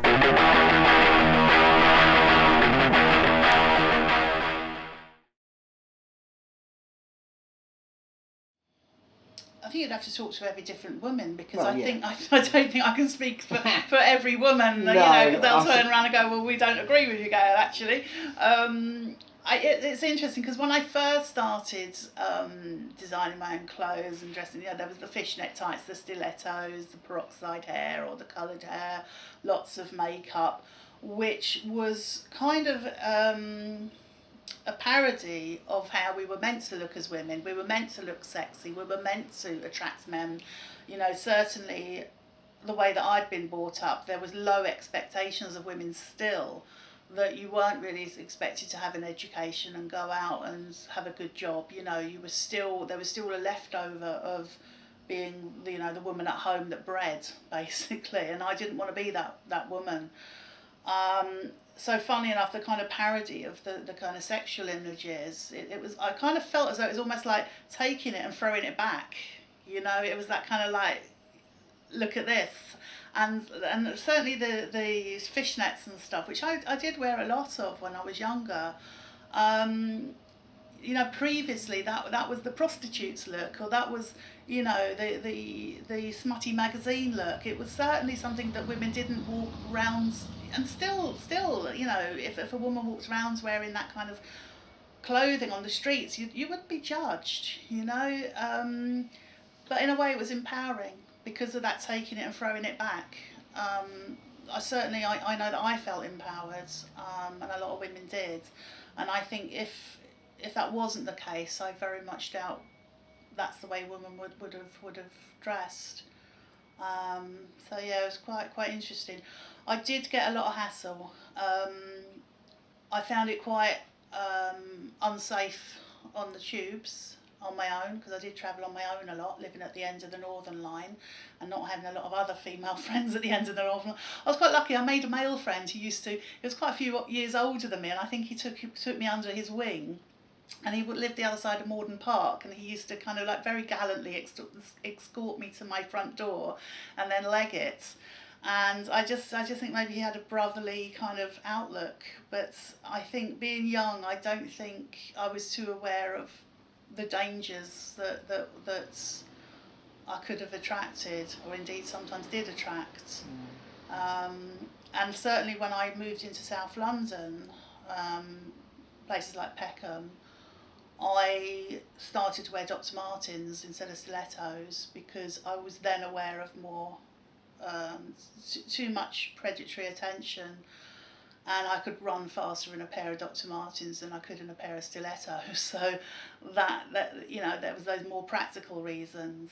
I think you'd have to talk to every different woman, because I don't think I can speak for every woman, No, because they'll turn around and go, well, we don't agree with you, Gail, actually. It's interesting, because when I first started designing my own clothes and dressing, there was the fishnet tights, the stilettos, the peroxide hair or the coloured hair, lots of makeup, which was kind of a parody of how we were meant to look as women. We were meant to look sexy. We were meant to attract men. Certainly the way that I'd been brought up, there was low expectations of women still, that you weren't really expected to have an education and go out and have a good job. You were still, there was still a leftover of being the woman at home that bred, basically, and I didn't want to be that woman. So funny enough, the kind of parody of the kind of sexual images, it was, I kind of felt as though it was almost like taking it and throwing it back. It was that kind of like, look at this. And certainly the fishnets and stuff, which I did wear a lot of when I was younger. Previously that was the prostitute's look, or that was, the smutty magazine look. It was certainly something that women didn't walk around, and still, if a woman walked around wearing that kind of clothing on the streets, you would be judged, but in a way it was empowering because of that taking it and throwing it back. I know that I felt empowered, and a lot of women did, and I think if that wasn't the case, I very much doubt that's the way women would have dressed. So yeah, it was quite interesting. I did get a lot of hassle. I found it quite unsafe on the tubes on my own, because I did travel on my own a lot, living at the end of the Northern Line and not having a lot of other female friends at the end of the Northern Line. I was quite lucky. I made a male friend who he was quite a few years older than me, and I think he took me under his wing, and he would live the other side of Moredon Park, and he used to kind of like very gallantly escort me to my front door and then leg it. And I just think maybe he had a brotherly kind of outlook, but I think being young, I don't think I was too aware of the dangers that I could have attracted, or indeed sometimes did attract. And certainly when I moved into South London, places like Peckham, I started to wear Dr Martens instead of stilettos, because I was then aware of more too much predatory attention, and I could run faster in a pair of Dr Martens than I could in a pair of stilettos. So that there was those more practical reasons.